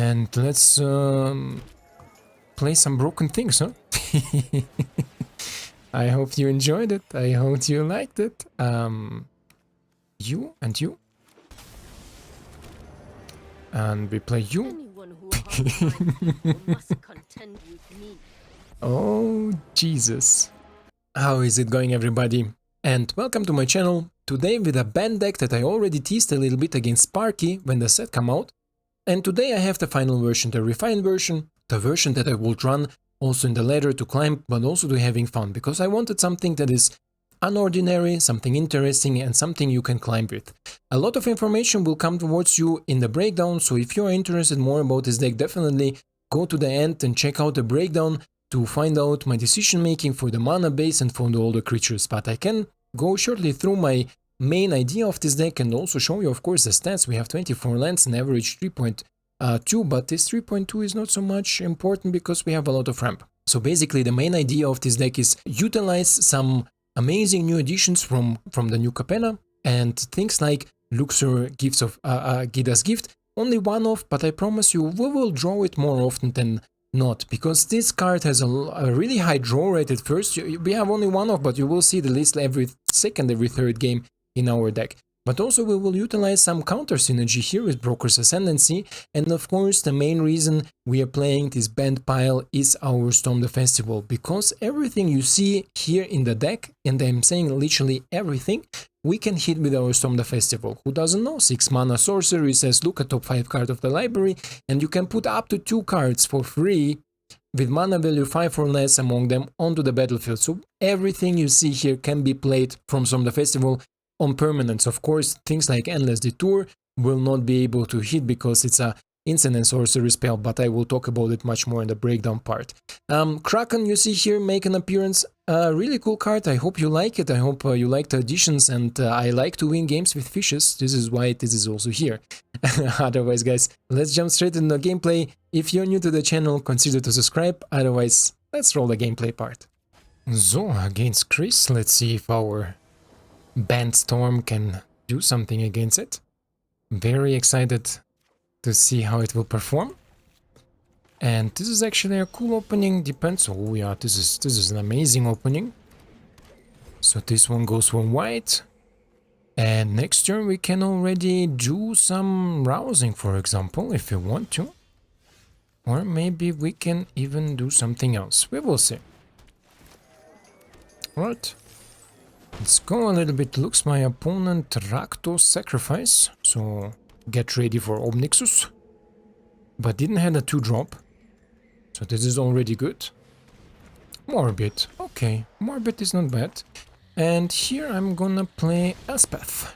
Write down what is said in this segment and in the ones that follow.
And let's play some broken things, huh? I hope you enjoyed it. I hope you liked it. You and you. And we play you. Oh, Jesus. How is it going, everybody? And welcome to my channel. Today with a Bant deck that I already teased a little bit against Sparky when the set came out. And today I have the final version, the refined version, the version that I will run also in the ladder to climb, but also to having fun, because I wanted something that is unordinary, something interesting, and something you can climb with. A lot of information will come towards you in the breakdown, so if you are interested more about this deck, definitely go to the end and check out the breakdown to find out my decision making for the mana base and for all the creatures. But I can go shortly through my main idea of this deck and also show you, of course, the stats. We have 24 lands and average 3.2, but this 3.2 is not so much important because we have a lot of ramp. So basically the main idea of this deck is utilize some amazing new additions from the new Capenna and things like Luxior, gifts of Giada's gift. Only one off, but I promise you we will draw it more often than not, because this card has a really high draw rate at first. We have only one off, but you will see the list every second, every third game in our deck. But also we will utilize some counter synergy here with Broker's Ascendancy, and of course the main reason we are playing this Bant pile is our Storm the Festival, because everything you see here in the deck, and I'm saying literally everything, we can hit with our Storm the Festival. Who doesn't know? 6 mana sorcery says look at top 5 card of the library, and you can put up to 2 cards for free with mana value 5 or less among them onto the battlefield. So everything you see here can be played from Storm the Festival on permanence. Of course, things like Endless Detour will not be able to hit because it's a instant and sorcery spell, but I will talk about it much more in the breakdown part. Kraken, you see here, make an appearance. Really cool card. I hope you like it. I hope you like the additions, and I like to win games with fishes. This is why this is also here. Otherwise, guys, let's jump straight into the gameplay. If you're new to the channel, consider to subscribe. Otherwise, let's roll the gameplay part. So, against Chris, let's see if our Bant Storm can do something against it. Very excited to see how it will perform. And this is actually a cool opening. Depends. Oh yeah, this is an amazing opening. So this one goes for white. And next turn we can already do some rousing, for example, if you want to. Or maybe we can even do something else. We will see. Alright. Let's go a little bit. Looks my opponent Rakdos sacrifice, so get ready for Omnixus. But didn't have a 2-drop, so this is already good. Morbid, okay, Morbid is not bad. And here I'm gonna play Elspeth,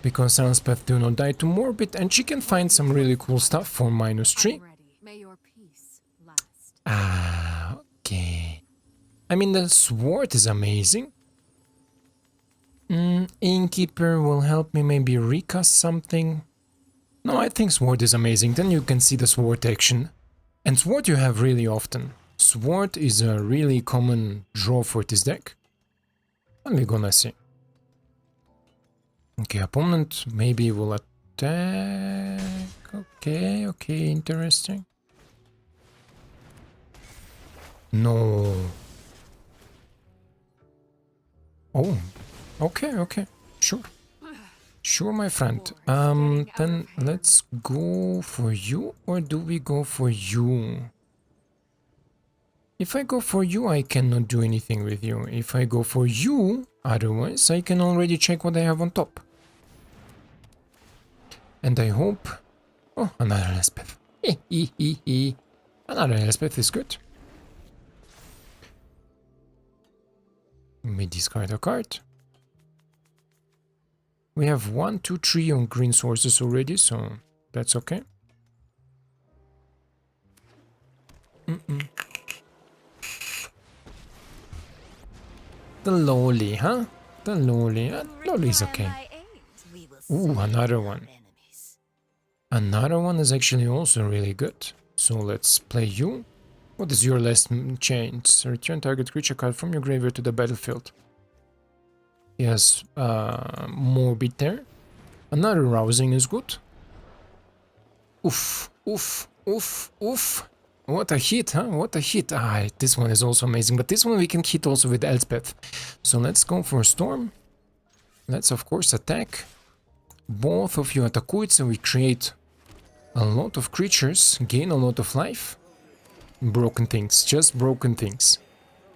because Elspeth do not die to Morbid, and she can find some really cool stuff for -3. Ah, okay. I mean, the sword is amazing. Innkeeper will help me maybe recast something. No, I think Sword is amazing. Then you can see the Sword action. And Sword you have really often. Sword is a really common draw for this deck. And we're gonna see. Okay, opponent maybe will attack. Okay, interesting. No. Oh. Okay, sure, my friend. Then let's go for you, or do we go for you? If I go for you, I cannot do anything with you. If I go for you, otherwise, I can already check what I have on top. And I hope... Oh, another Elspeth. Another Elspeth is good. Let me discard a card. We have 1, 2, 3 on green sources already, so that's okay. The lowly, huh? The lowly. Lowly is okay. Ooh, another one. Another one is actually also really good. So let's play you. What is your last chance? Return target creature card from your graveyard to the battlefield. Yes, Morbid there. Another rousing is good. Oof, oof, oof, oof. What a hit, huh? What a hit. Ah, this one is also amazing, but this one we can hit also with Elspeth. So let's go for a Storm. Let's of course attack. Both of you attack it, so we create a lot of creatures, gain a lot of life. Broken things, just broken things.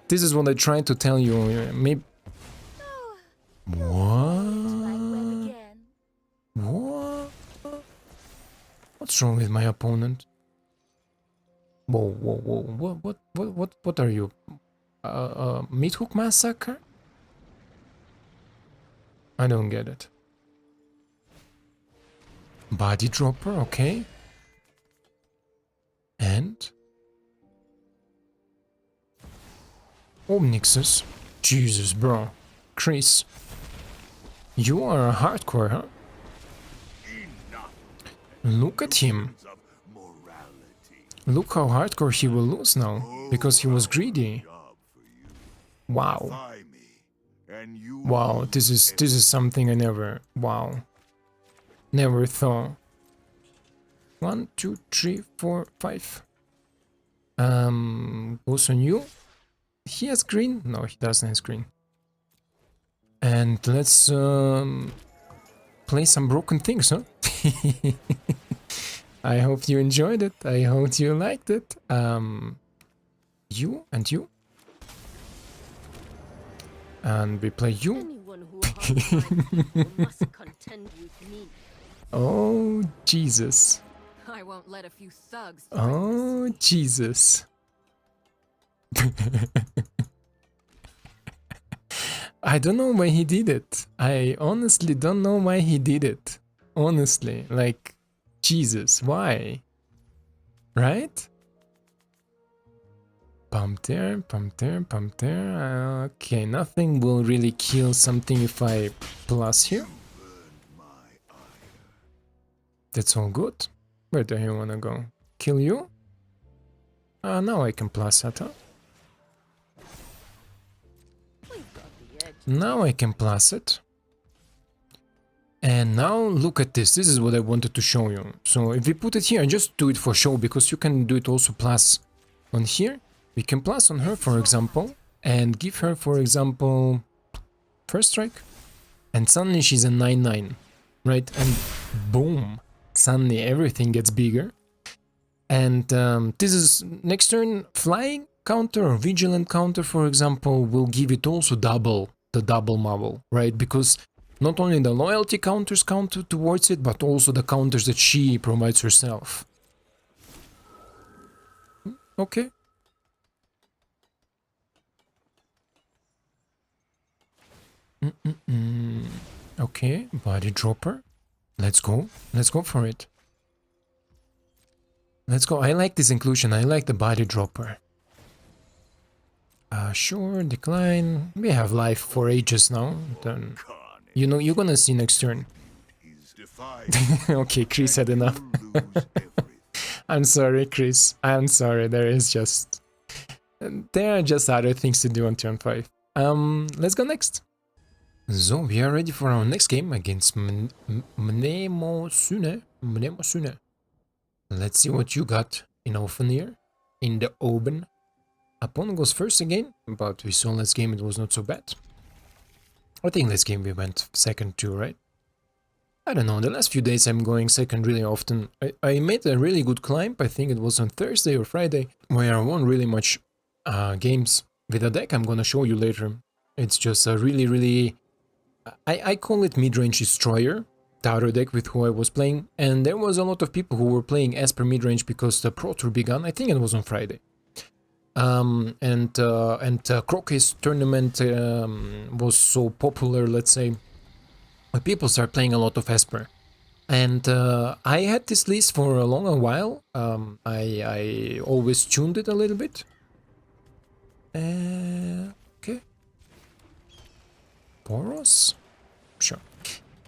This is what I tried to tell you, maybe... What? What? What's wrong with my opponent? Whoa, whoa, whoa, what are you? Meat Hook Massacre? I don't get it. Body Dropper, okay. And? Omnixus. Jesus, bro. Chris. You are a hardcore, huh? Look at him. Look how hardcore he will lose now, because he was greedy. Wow. Wow, this is something I never... Wow. Never thought. 1, 2, 3, 4, 5. Goes on you. He has green? No, he doesn't have green. And let's play some broken things, huh? I hope you enjoyed it. I hope you liked it. You and you. And we play you. Oh, Jesus. I won't let a few thugs. Oh, Jesus. I don't know why he did it. I honestly don't know why he did it. Honestly, like, Jesus, why? Right? Pump there, pump there, pump there. Okay, nothing will really kill something if I plus here. That's all good. Where do you wanna go? Kill you? Now I can plus that, huh? Now I can plus it. And now look at this. This is what I wanted to show you. So if we put it here, just do it for show, because you can do it also plus on here. We can plus on her, for example, and give her, for example, first strike. And suddenly she's a 9/9, right? And boom, suddenly everything gets bigger. And this is next turn flying counter or vigilant counter, for example, will give it also double the double marble, right? Because not only the loyalty counters counter towards it, but also the counters that she provides herself. Okay. Okay, body dropper. Let's go. Let's go for it. Let's go. I like this inclusion. I like the body dropper. Sure, decline. We have life for ages now. Then, you know, you're gonna see next turn. Okay, Chris had enough. I'm sorry, Chris. I'm sorry. There are just other things to do on turn 5. Let's go next. So we are ready for our next game against Mnemosune. Let's see what you got in Ofenir, in the Oben. Opponent goes first again, but we saw last game it was not so bad. I think last game we went second too, right? I don't know, the last few days I'm going second really often. I made a really good climb, I think it was on Thursday or Friday, where I won really much games with a deck I'm gonna show you later. It's just a really... I call it mid-range destroyer, the other deck with who I was playing, and there was a lot of people who were playing Esper mid-range because the Pro Tour began, I think it was on Friday. Croquet's tournament was so popular, let's say, people start playing a lot of Esper. And I had this list for a long while. I always tuned it a little bit. Okay. Boros? Sure.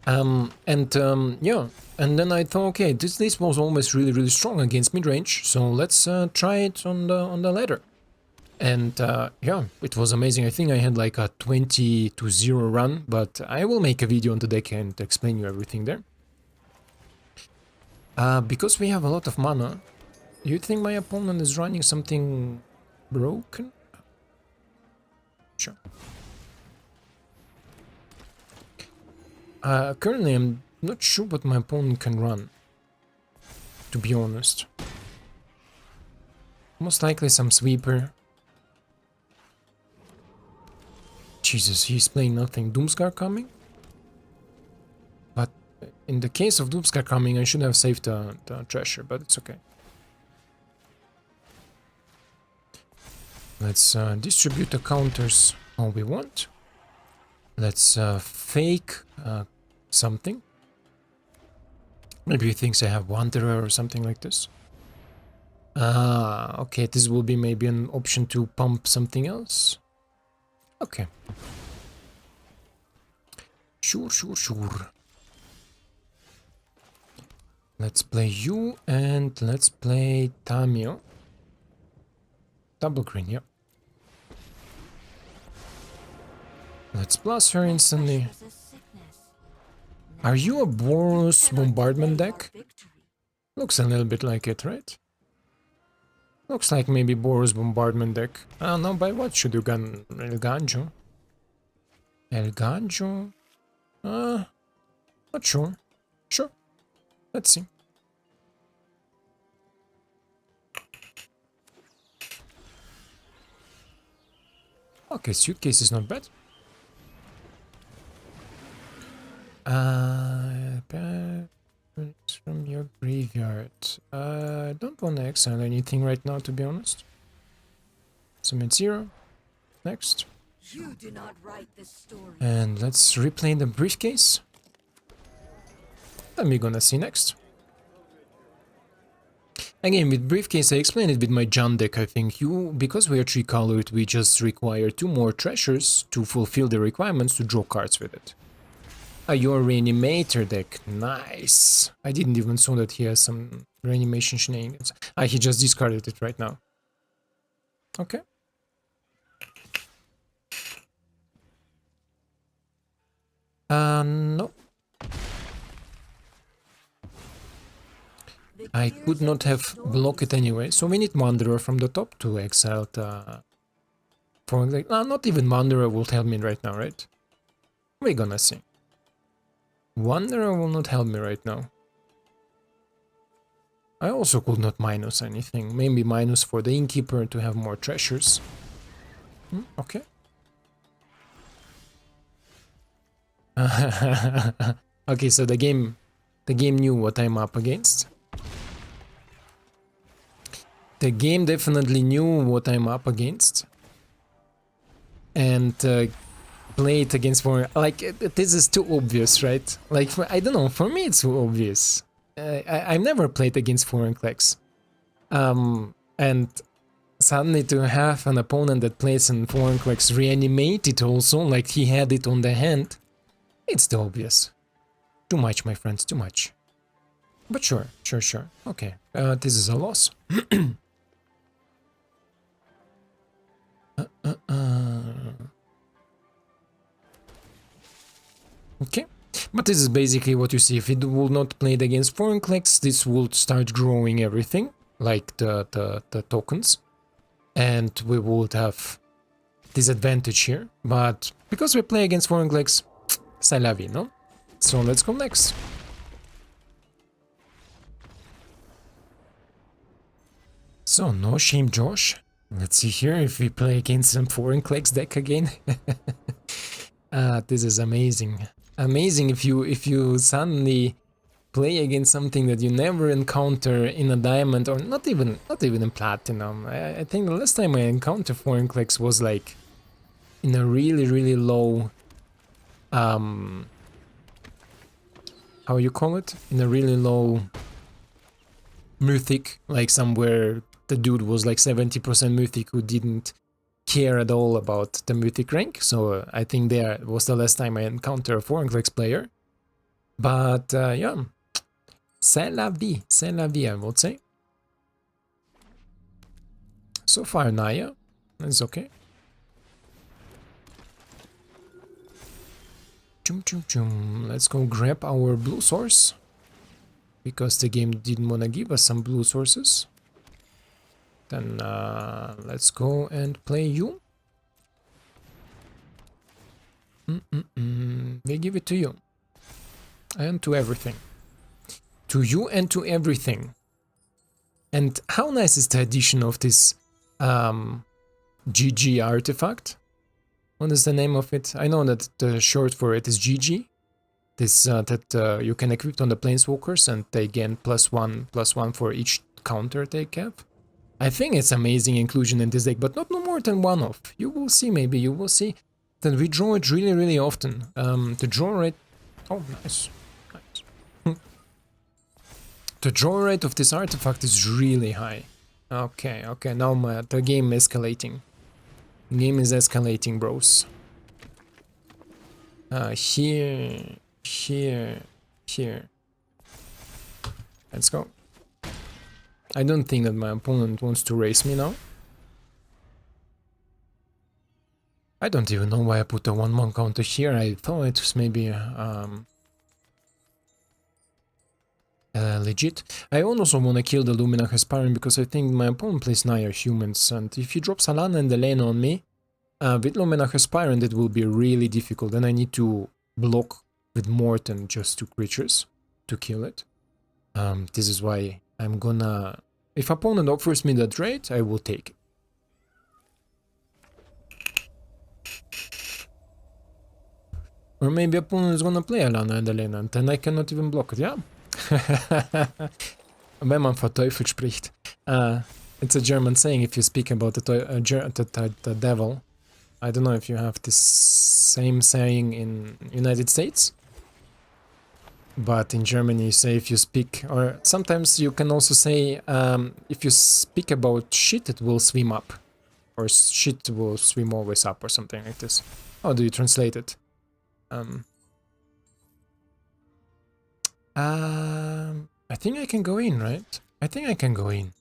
Yeah, and then I thought, okay, this list was always really strong against mid-range, so let's try it on the ladder. And yeah, it was amazing. I think I had like a 20-0 run, but I will make a video on the deck and explain you everything there. Because we have a lot of mana, you think my opponent is running something broken? Sure. Currently I'm not sure what my opponent can run, to be honest. Most likely some sweeper. Jesus, he's playing nothing. Doomscar coming? But in the case of Doomscar coming, I should have saved the treasure, but it's okay. Let's distribute the counters all we want. Let's fake something. Maybe he thinks I have Wanderer or something like this. Ah, okay, this will be maybe an option to pump something else. Okay. Sure. Let's play you and let's play Tamio. Double green, yeah. Let's blast her instantly. Are you a Boros bombardment deck? Looks a little bit like it, right? Looks like maybe Boros bombardment deck. I don't know, by what should you gun Eiganjo? Eiganjo? Not sure. Sure. Let's see. Okay, suitcase is not bad. From your graveyard. I don't want to exile anything right now, to be honest. Submit 0. Next. You do not write this story. And let's replay the briefcase. Then we're gonna see next. Again, with briefcase, I explained it with my John deck. I think because we are 3-colored, we just require 2 more treasures to fulfill the requirements to draw cards with it. Your reanimator deck, nice. I didn't even saw that he has some reanimation shenanigans. He just discarded it right now. Okay. No. I could not have blocked it anyway, so we need Wanderer from the top to exile the... not even Wanderer will help me right now, right? We're gonna see. Wanderer will not help me right now. I also could not minus anything. Maybe minus for the Innkeeper to have more treasures. Okay. Okay, so the game knew what I'm up against. The game definitely knew what I'm up against. And play it against foreign, like this is too obvious, right? Like I don't know, for me it's too obvious. I've never played against foreign clicks, and suddenly to have an opponent that plays in foreign clicks reanimate it also, like he had it on the hand, it's too obvious. Too much, my friends, too much. But sure. Okay, this is a loss. Okay, but this is basically what you see. If it will not play it against foreign clicks, this will start growing everything, like the tokens, and we would have disadvantage here. But because we play against foreign clicks, c'est la vie, no? So let's go next. So no shame, Josh. Let's see here if we play against some foreign clicks deck again. This is amazing. Amazing if you suddenly play against something that you never encounter in a diamond, or not even in platinum. I think the last time I encountered foreign clicks was like in a really low how you call it? In a really low mythic, like somewhere the dude was like 70% mythic who didn't care at all about the mythic rank. So I think there was the last time I encountered a foreign clicks player. But yeah, c'est la vie, I would say. So far Naya is okay. Let's go grab our blue source. because the game didn't want to give us some blue sources. Then let's go and play you. We give it to you. And to everything. To you and to everything. And how nice is the addition of this GG artifact? What is the name of it? I know that the short for it is GG. This that you can equip on the planeswalkers and they gain +1/+1 for each counter they have. I think it's amazing inclusion in this deck, but not no more than one off. You will see, maybe you will see that we draw it really often. The draw rate. Oh, nice. The draw rate of this artifact is really high. Okay, now the game escalating. Game is escalating, bros. Here. Let's go. I don't think that my opponent wants to race me now. I don't even know why I put a 1/1 counter here. I thought it was maybe legit. I also want to kill the Luminarch Aspirant because I think my opponent plays Naya humans, and if he drops Alana and Elena on me, with Luminarch Aspirant it will be really difficult, and I need to block with more than just 2 creatures to kill it. This is why I'm gonna... If opponent offers me the trade, I will take it. Or maybe opponent is gonna play Alana and Elena, and then I cannot even block it, yeah? Wenn man von Teufel spricht. It's a German saying if you speak about the devil. I don't know if you have this same saying in United States. But in Germany you say if you speak, or sometimes you can also say if you speak about shit it will swim up. Or shit will swim always up or something like this. How do you translate it? I think I can go in, right? I think I can go in.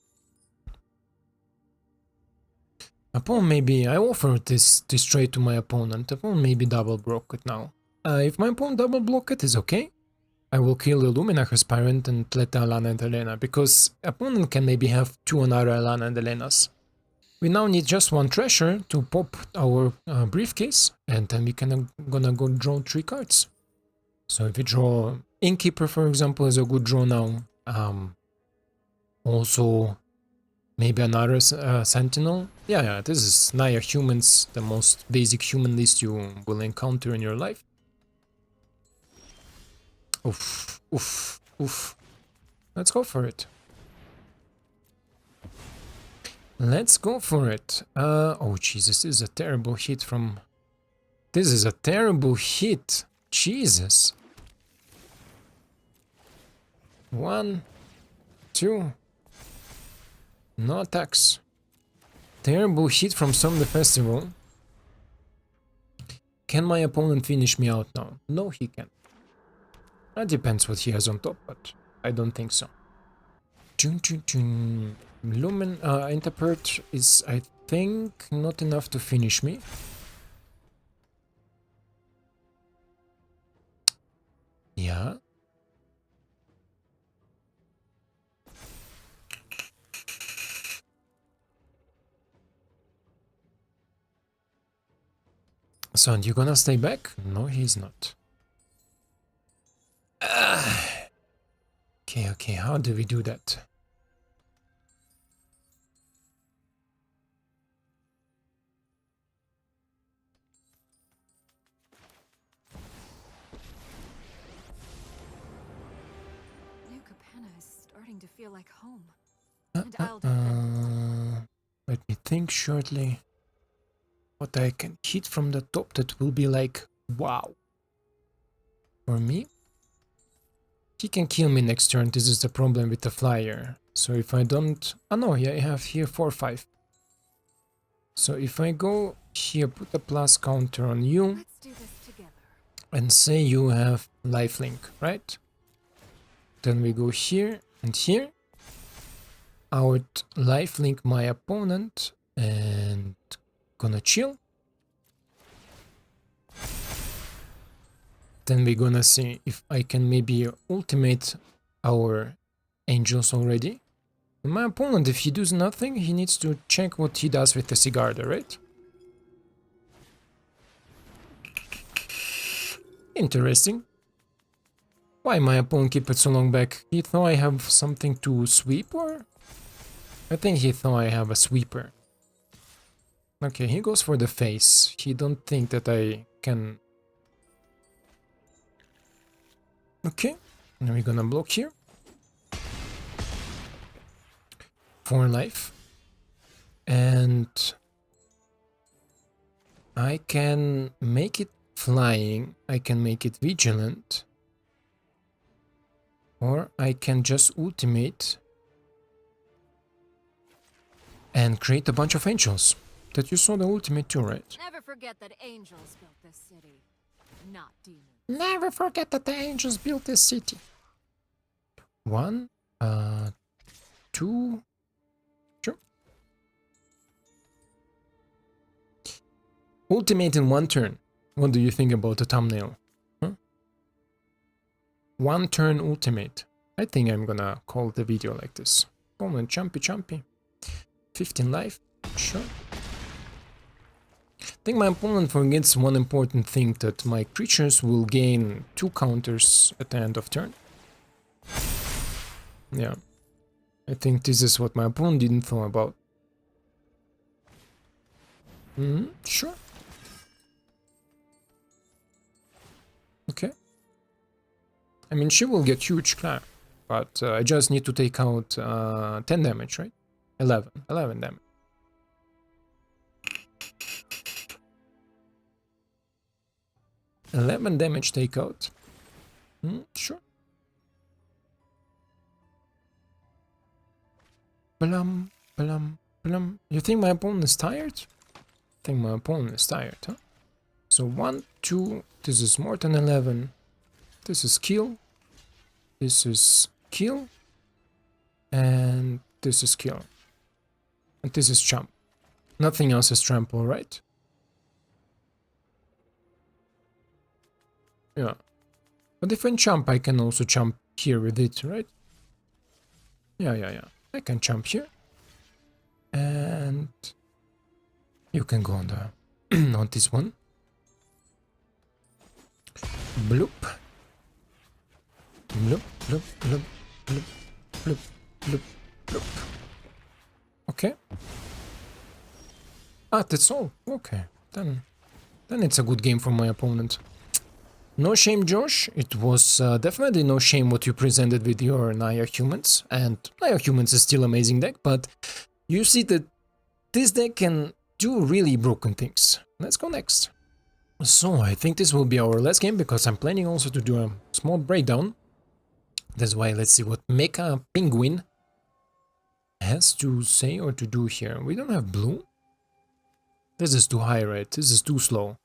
Opponent maybe... I offered this trade to my opponent. Opponent maybe double block it now. If my opponent double block it is okay. I will kill the Luminarch Aspirant and let the Alana and Elena, because opponent can maybe have 2 another Alana and Elenas. We now need just 1 treasure to pop our briefcase, and then we can gonna go draw 3 cards. So if we draw Innkeeper, for example, is a good draw now. Also, maybe another Sentinel. Yeah, this is Naya humans, the most basic human list you will encounter in your life. Oof. Let's go for it. Let's go for it. Oh, Jesus, this is a terrible hit from... This is a terrible hit. Jesus. 1, 2. No attacks. Terrible hit from Storm the Festival. Can my opponent finish me out now? No, he can't. That depends what he has on top, but I don't think so. Interpret is, I think, not enough to finish me. Yeah. So, and you gonna stay back? No, he's not. Okay, how do we do that? New Capenna is starting to feel like home. And I'll defend. Let me think shortly. What I can hit from the top that will be like, wow. For me? He can kill me next turn, this is the problem with the flyer. So if I don't... Oh no, yeah, I have here 4/5. So if I go here, put a plus counter on you. Let's do this together. And say you have lifelink, right? Then we go here and here. Out lifelink my opponent and gonna chill. Then we're gonna see if I can maybe ultimate our angels already. And my opponent, if he does nothing, he needs to check what he does with the Giada, right? Interesting. Why my opponent keep it so long back? He thought I have something to sweep, or? I think he thought I have a sweeper. Okay, he goes for the face. He don't think that I can... Okay, now we're gonna block here. 4 life. And... I can make it flying, I can make it vigilant. Or I can just ultimate and create a bunch of angels. That you saw the ultimate too, right? Never forget that angels built this city, not demons. Never forget that the angels built this city. 1, 2, sure. Ultimate in 1 turn. What do you think about the thumbnail? Huh? 1 turn ultimate. I think I'm gonna call the video like this. Opponent chumpy. 15 life, sure. I think my opponent forgets one important thing, that my creatures will gain 2 counters at the end of turn. Yeah, I think this is what my opponent didn't thought about. Sure. Okay. I mean, she will get huge clap, but I just need to take out 10 damage, right? 11 damage. $11 damage takeout. Sure. Plum. You think my opponent is tired? I think my opponent is tired, huh? So 1, 2, this is more than 11. This is kill. This is kill. And this is kill. And this is jump. Nothing else is trample, right? Yeah. But if I jump, I can also jump here with it, right? Yeah. I can jump here. And you can go on the on this one. Bloop. Bloop. Okay. Ah, that's all. Okay. Then it's a good game for my opponent. No shame, Josh. It was definitely no shame what you presented with your Naya Humans. And Naya Humans is still amazing deck, but you see that this deck can do really broken things. Let's go next. So I think this will be our last game, because I'm planning also to do a small breakdown. That's why let's see what Mecha Penguin has to say or to do here. We don't have blue. This is too high, right? This is too slow.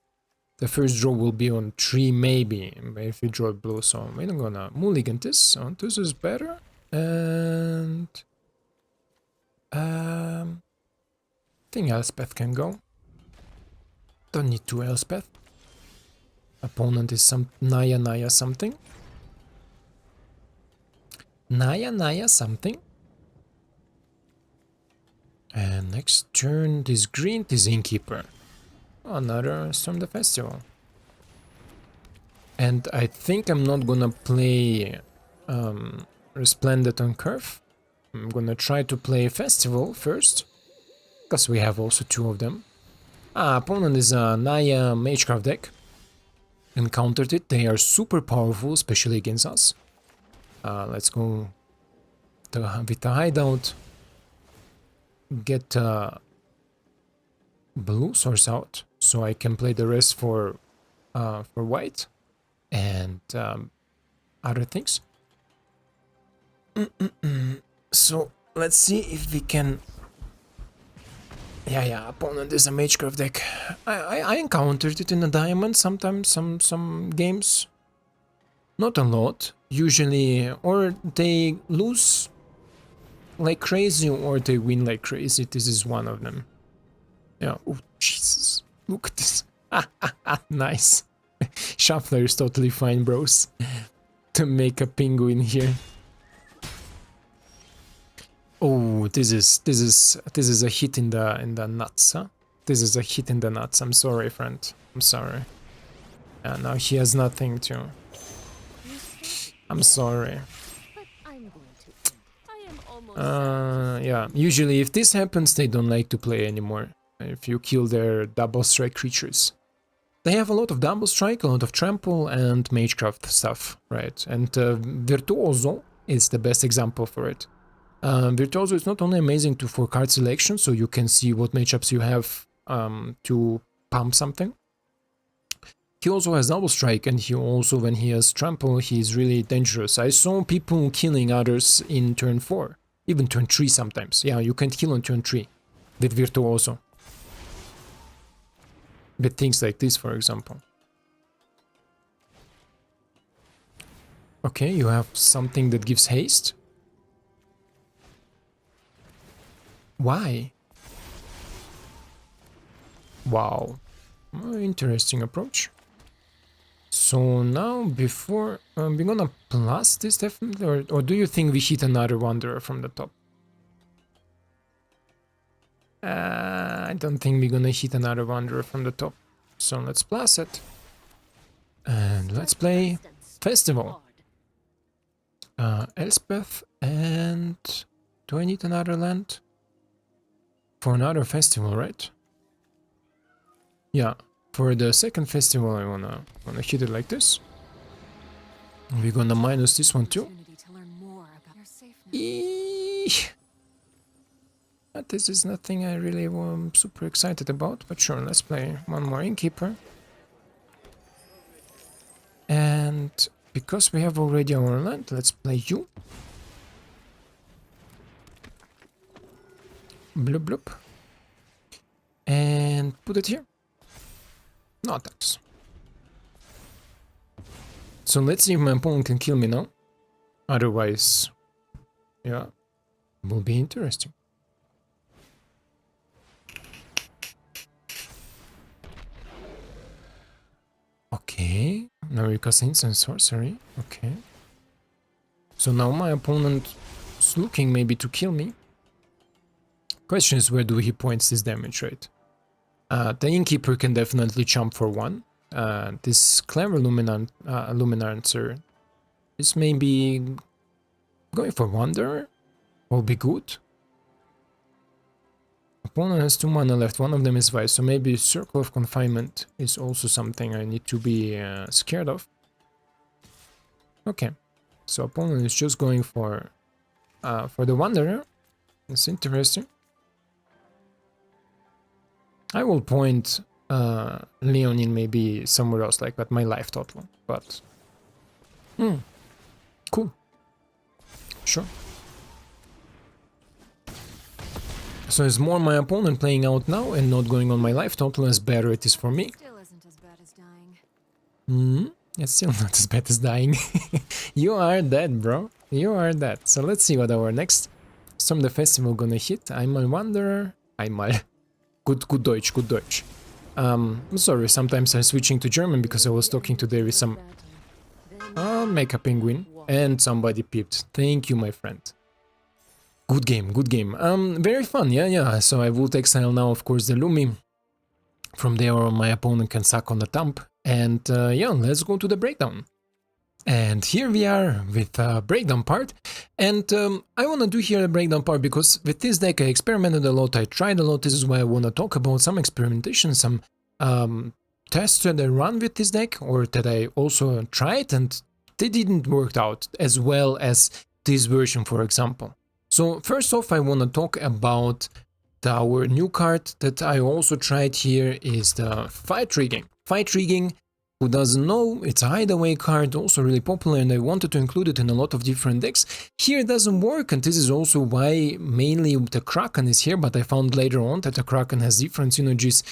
The first draw will be on 3 maybe, if we draw blue, so we're not gonna mulligan this. So this is better. And I think Elspeth can go. Don't need 2 Elspeth. Opponent is some Naya something. Naya something. And next turn, this green, this Innkeeper. Another Storm the Festival. And I think I'm not gonna play Resplendent on Curve. I'm gonna try to play Festival first, because we have also 2 of them. Opponent is a Naya Magecraft deck. Encountered it, they are super powerful, especially against us. Let's go with the hideout. Get blue source out, so I can play the rest for white and other things. So let's see if we can. Yeah. Opponent is a Magecraft deck. I encountered it in a diamond sometimes. Some games. Not a lot. Usually, or they lose like crazy, or they win like crazy. This is one of them. Yeah. Oh, Jesus. Look at this. Nice. Shuffler is totally fine, bros. To make a penguin here. Oh, this is a hit in the nuts, huh? This is a hit in the nuts. I'm sorry, friend. I'm sorry. Yeah, now he has nothing to. I'm sorry. Yeah, usually if this happens, they don't like to play anymore. If you kill their double strike creatures. They have a lot of double strike, a lot of trample, and Magecraft stuff, right? And Virtuoso is the best example for it. Virtuoso is not only amazing for card selection, so you can see what matchups you have to pump something. He also has double strike, and he also, when he has trample, he's really dangerous. I saw people killing others in turn 4, even turn 3 sometimes. Yeah, you can kill on turn 3 with Virtuoso. With things like this, for example. Okay, you have something that gives haste. Why? Wow. Interesting approach. So now, before we're gonna plus this definitely, or do you think we hit another Wanderer from the top? I don't think we're gonna hit another Wanderer from the top. So let's plus it. And let's play Festival. Elspeth, and do I need another land? For another festival, right? Yeah. For the second festival, I wanna hit it like this. We're gonna minus this one too. But this is nothing I really am super excited about, but sure, let's play one more Innkeeper. And because we have already our land, let's play you. Bloop bloop. And put it here. No attacks. So let's see if my opponent can kill me now. Otherwise, yeah, will be interesting. Okay, now we cast Instant Sorcery. Okay. So now my opponent is looking maybe to kill me. Question is, where do he points this damage, right? The Innkeeper can definitely jump for 1. This clever Luminarcher is maybe going for Wanderer. Will be good. Opponent has 2 mana left, one of them is Vice, so maybe Circle of Confinement is also something I need to be scared of. Okay, so opponent is just going for the Wanderer. That's interesting. I will point Leon in maybe somewhere else, like at my life total, but... cool. Sure. So it's more my opponent playing out now and not going on my life total, as better it is for me. Still isn't as bad as dying. It's still not as bad as dying. You are dead, bro. You are dead. So let's see what our next Storm the Festival gonna hit. Einmal Wanderer. Einmal. Good Deutsch, good Deutsch. I'm sorry, sometimes I'm switching to German because I was talking today with some... Make a penguin. And somebody peeped. Thank you, my friend. Good game, good game. Very fun, yeah. So I would exile now, of course, the Lumi. From there on, my opponent can suck on the thumb. And yeah, let's go to the breakdown. And here we are with the breakdown part. And I want to do here the breakdown part because with this deck I experimented a lot, I tried a lot. This is why I want to talk about some experimentation, some tests that I run with this deck, or that I also tried and they didn't work out as well as this version, for example. So first off, I want to talk about our new card that I also tried here is the Fight Rigging. Fight Rigging, who doesn't know, it's a hideaway card, also really popular, and I wanted to include it in a lot of different decks. Here it doesn't work, and this is also why mainly the Kraken is here, but I found later on that the Kraken has different synergies.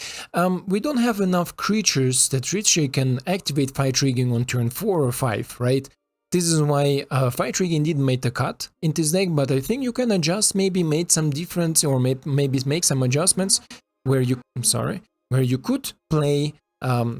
We don't have enough creatures that Richie can activate Fight Rigging on turn 4 or 5, right? This is why Fight Rigging didn't make the cut in this deck, but I think you can adjust, maybe make some difference, or maybe make some adjustments where you, where you could play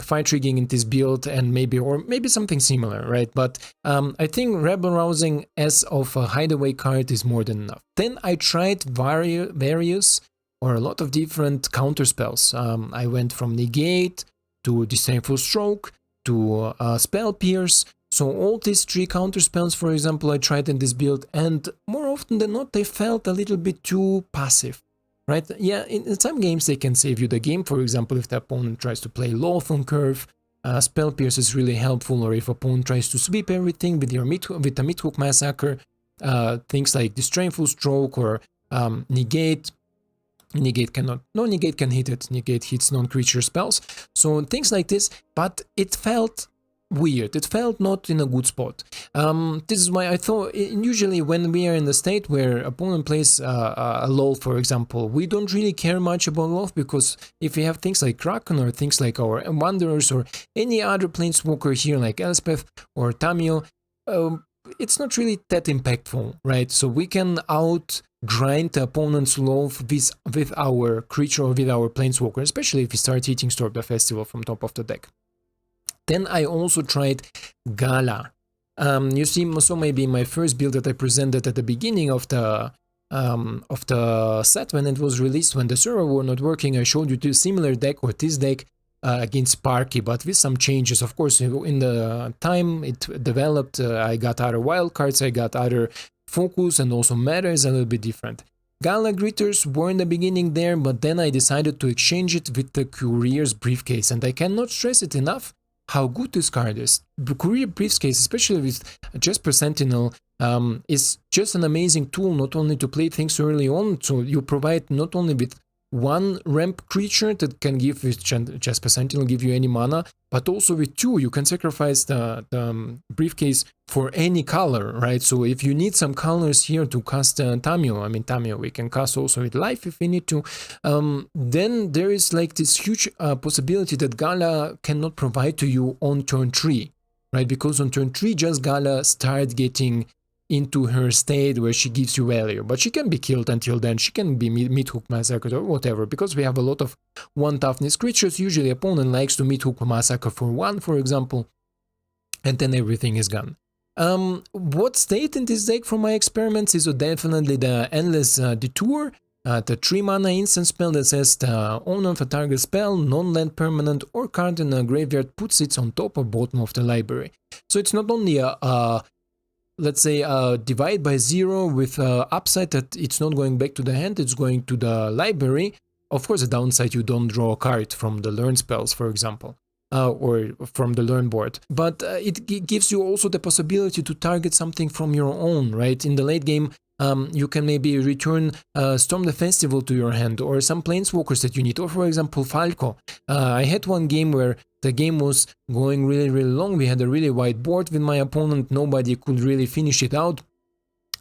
fight rigging in this build, and maybe something similar, right? But I think Rebel Rousing as of a hideaway card is more than enough. Then I tried various or a lot of different counter spells. I went from Negate to Disdainful Stroke to Spell Pierce. So all these 3 counter spells, for example, I tried in this build, and more often than not, they felt a little bit too passive, right? Yeah, in some games they can save you the game. For example, if the opponent tries to play Loath on curve, Spell Pierce is really helpful, or if opponent tries to sweep everything with a Midhook Massacre, things like Disdainful Stroke or Negate. Negate cannot, no, Negate can hit it, Negate hits non-creature spells, so things like this, but it felt weird, it felt not in a good spot. This is why I thought, usually when we are in the state where opponent plays a Loath, for example, we don't really care much about Loath, because if we have things like Kraken or things like our Wanderers or any other Planeswalker here like Elspeth or Tamio, it's not really that impactful, right? So we can grind the opponent's Loath with our creature or with our Planeswalker, especially if we start hitting Storm the Festival from top of the deck. Then I also tried Gala. You see, so maybe my first build that I presented at the beginning of the set when it was released, when the server were not working, I showed you the similar deck or this deck against Sparky, but with some changes. Of course, in the time it developed, I got other wildcards, I got other focus, and also meta is a little bit different. Gala Gritters were in the beginning there, but then I decided to exchange it with the Courier's Briefcase, and I cannot stress it enough how good this card is. The Courier Briefcase, especially with Jaspera Sentinel, is just an amazing tool, not only to play things early on, so you provide not only with one ramp creature that can give with Jaspera Sentinel, give you any mana, but also with 2, you can sacrifice the Briefcase for any color, right? So if you need some colors here to cast Tamio, we can cast also with life if we need to, then there is like this huge possibility that Gala cannot provide to you on turn 3, right? Because on turn 3, just Gala start getting into her state where she gives you value, but she can be killed until then. She can be Midhook Massacre or whatever, because we have a lot of 1 toughness creatures. Usually opponent likes to Midhook Massacre for 1, for example, and then everything is gone. What stayed in this deck from my experiments is definitely the Endless Detour, the 3 mana instant spell that says the owner of a target spell, non-land permanent or card in a graveyard puts it on top or bottom of the library. So it's not only let's say divide by 0 with upside that it's not going back to the hand, it's going to the library. Of course, the downside, you don't draw a card from the learn spells, for example, or from the learn board. But it gives you also the possibility to target something from your own, right? In the late game, you can maybe return Storm the Festival to your hand, or some Planeswalkers that you need, or for example Falco. I had one game where the game was going really long, we had a really wide board with my opponent, nobody could really finish it out.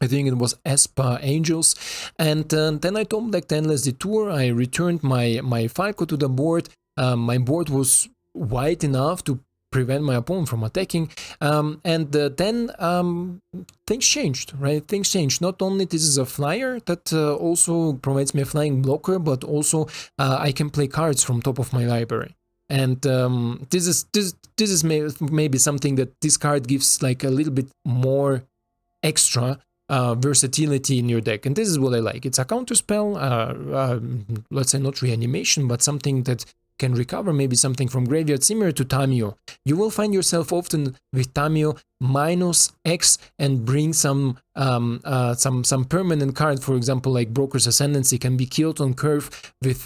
I think it was Espa Angels, and then I top decked Endless Detour. I returned my Falco to the board. My board was wide enough to prevent my opponent from attacking, and then things changed, right? Things changed. Not only this is a flyer that also provides me a flying blocker, but also I can play cards from top of my library. And this is maybe something that this card gives like a little bit more extra versatility in your deck, and this is what I like. It's a counter spell, let's say not reanimation, but something that can recover maybe something from graveyard, similar to Tamio. You will find yourself often with Tamio minus X and bring some permanent card, for example, like Broker's Ascendancy can be killed on curve with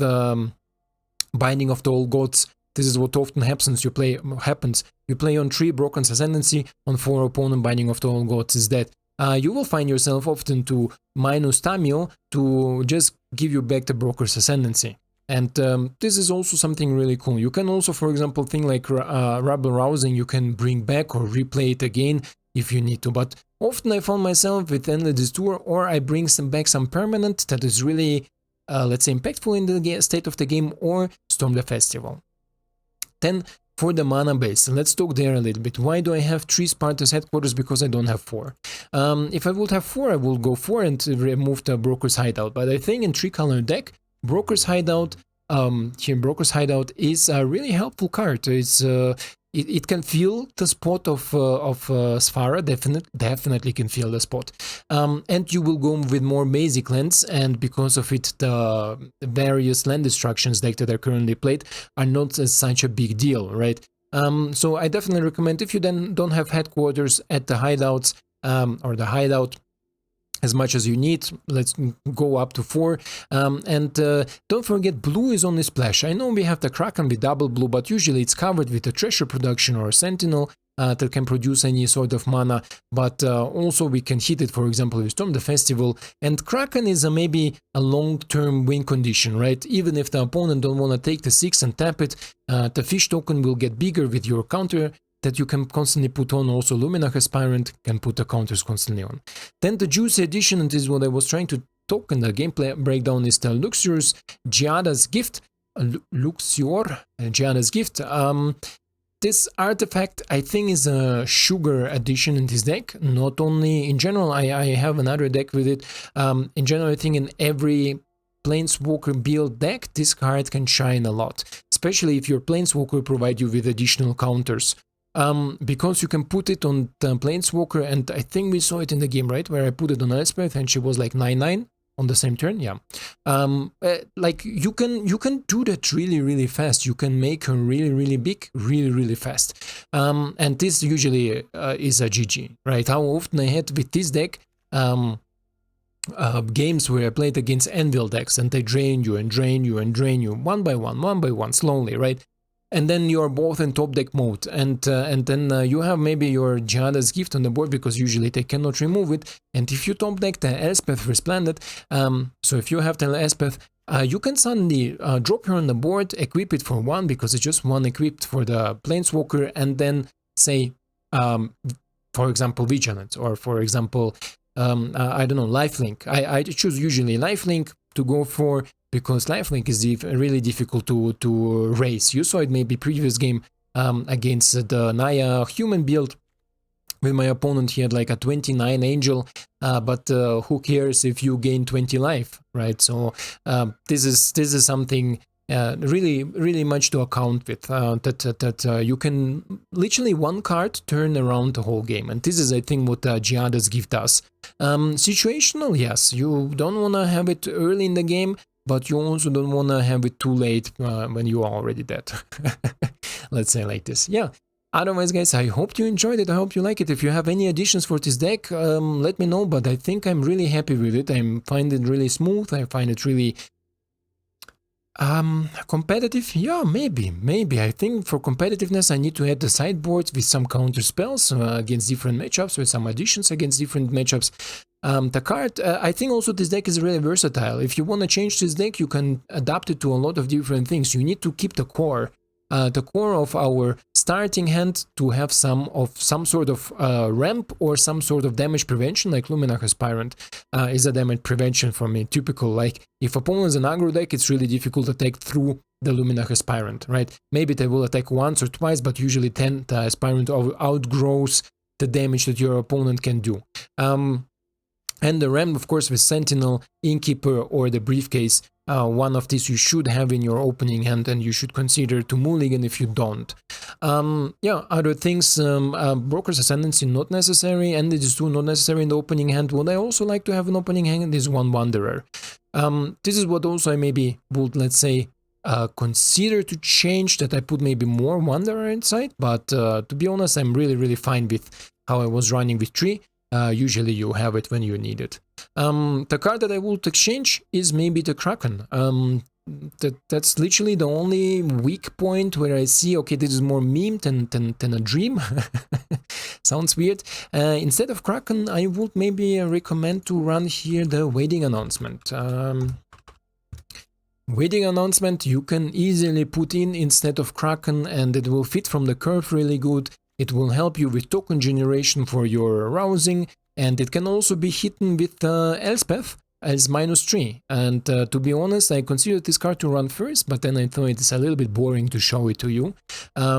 Binding of the Old Gods. This is what often happens. You play on 3 Broker's Ascendancy, on 4 opponent Binding of the Old Gods is dead. You will find yourself often to minus Tamio to just give you back the Broker's Ascendancy. And this is also something really cool. You can also, for example, thing like Rebel Rousing, you can bring back or replay it again if you need to. But often I found myself with Endless Detour, or I bring back some permanent that is really, let's say, impactful in the state of the game, or Storm the Festival. Then for the mana base, let's talk there a little bit. Why do I have 3 Sparta's Headquarters? Because I don't have 4. If I would have 4, I would go 4 and remove the Broker's Hideout. But I think in 3-color deck, Broker's Hideout here in Broker's Hideout is a really helpful card. It can fill the spot of Spara, definitely can fill the spot. And you will go with more basic lands, and because of it, the various land destructions deck that are currently played are not as such a big deal, right? So I definitely recommend, if you then don't have headquarters at the hideouts, or the hideout as much as you need, let's go up to 4. Don't forget, blue is only splash. I know we have the Kraken with double blue, but usually it's covered with a treasure production or a Sentinel that can produce any sort of mana, but also we can hit it, for example, with Storm the Festival, and Kraken is maybe a long-term win condition, right? Even if the opponent don't want to take the 6 and tap it, the fish token will get bigger with your counter that you can constantly put on. Also Luminarch Aspirant can put the counters constantly on. Then the juicy addition, and this is what I was trying to talk in the gameplay breakdown, is the Luxior's Giada's Gift. Luxior, Giada's Gift. This artifact, I think, is a sugar addition in this deck. Not only in general, I have another deck with it. In general, I think in every Planeswalker build deck, this card can shine a lot, especially if your Planeswalker provide you with additional counters. Because you can put it on the Planeswalker, and I think we saw it in the game, right, where I put it on Elspeth and she was like 9/9 on the same turn. Yeah, like you can do that really fast. You can make her really big really fast, and this usually is a GG, right? How often I had with this deck games where I played against Anvil decks, and they drain you and drain you and drain you one by one slowly, right? And then you're both in top deck mode, and then you have maybe your Giada's Gift on the board, because usually they cannot remove it. And if you top deck the Elspeth Resplendent, so if you have the Elspeth, you can suddenly drop her on the board, equip it for 1, because it's just 1 equipped for the Planeswalker, and then say, for example, Vigilance, or for example, I don't know, Lifelink. I choose usually Lifelink to go for, because Lifelink is really difficult to race. You saw it maybe previous game against the Naya human build. With my opponent, he had like a 29 Angel, but who cares if you gain 20 life, right? So this is something really much to account with, that you can literally one card turn around the whole game, and this is, I think, what Giada's Gift does. Situational, yes, you don't want to have it early in the game, but you also don't want to have it too late when you are already dead. Let's say like this. Yeah. Otherwise, guys, I hope you enjoyed it. I hope you like it. If you have any additions for this deck, let me know. But I think I'm really happy with it. I find it really smooth. I find it really competitive. Yeah, maybe. I think for competitiveness, I need to add the sideboards with some counter spells against different matchups, with some additions against different matchups. The card, I think also this deck is really versatile. If you want to change this deck, you can adapt it to a lot of different things. You need to keep the core of our starting hand to have some sort of ramp or some sort of damage prevention, like Luminarch Aspirant is a damage prevention for me. Typical, like if opponent is an aggro deck, it's really difficult to attack through the Luminarch Aspirant, right? Maybe they will attack once or twice, but usually the Aspirant outgrows the damage that your opponent can do. And the ramp, of course, with Sentinel, Innkeeper, or the Briefcase. One of these you should have in your opening hand, and you should consider to mulligan if you don't. Yeah, other things, Broker's Ascendancy not necessary, and it is too not necessary in the opening hand. What I also like to have an opening hand is one Wanderer. This is what also I maybe would, let's say, consider to change, that I put maybe more Wanderer inside, but to be honest, I'm really fine with how I was running with 3. Usually you have it when you need it. The card that I would exchange is maybe the Kraken. That's literally the only weak point where I see, okay, this is more meme than a dream. Sounds weird. Instead of Kraken, I would maybe recommend to run here the Waiting Announcement. Waiting Announcement you can easily put in instead of Kraken, and it will fit from the curve really good. It will help you with token generation for your arousing, and it can also be hidden with Elspeth as -3. And to be honest, I considered this card to run first, but then I thought it's a little bit boring to show it to you,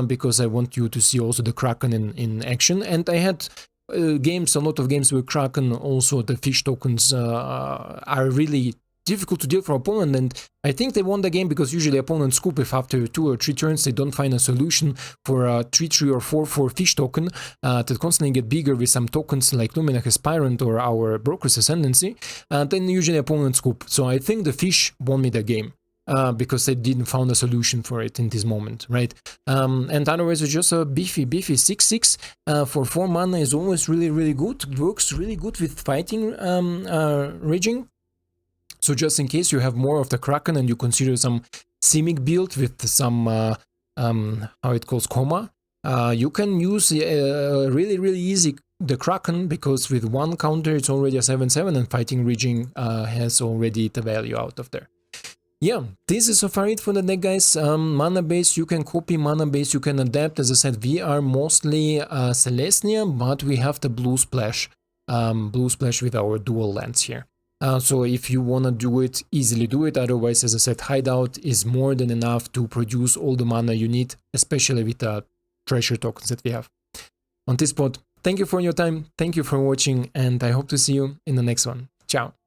because I want you to see also the Kraken in action. And I had a lot of games with Kraken. Also the fish tokens are really difficult to deal for opponent, and I think they won the game because usually opponents scoop if after 2 or 3 turns they don't find a solution for a 3/3 or 4/4 fish token that constantly get bigger with some tokens like Luminarch Aspirant or our Broker's Ascendancy, then usually opponents scoop. So I think the fish won me the game. Because they didn't found a solution for it in this moment, right? And otherwise it's just a beefy 6/6 for 4 mana is always really good. It works really good with fighting raging. So just in case you have more of the Kraken and you consider some Simic build with some how it calls Coma, you can use really easy the Kraken, because with 1 counter it's already a 7/7 and fighting raging has already the value out of there. Yeah, this is so far it for the deck, guys. Mana base, you can copy, mana base, you can adapt. As I said, we are mostly Celestia, but we have the blue splash with our dual lands here. So if you want to do it, easily do it. Otherwise, as I said, Hideout is more than enough to produce all the mana you need, especially with the treasure tokens that we have. On this spot, thank you for your time, thank you for watching, and I hope to see you in the next one. Ciao!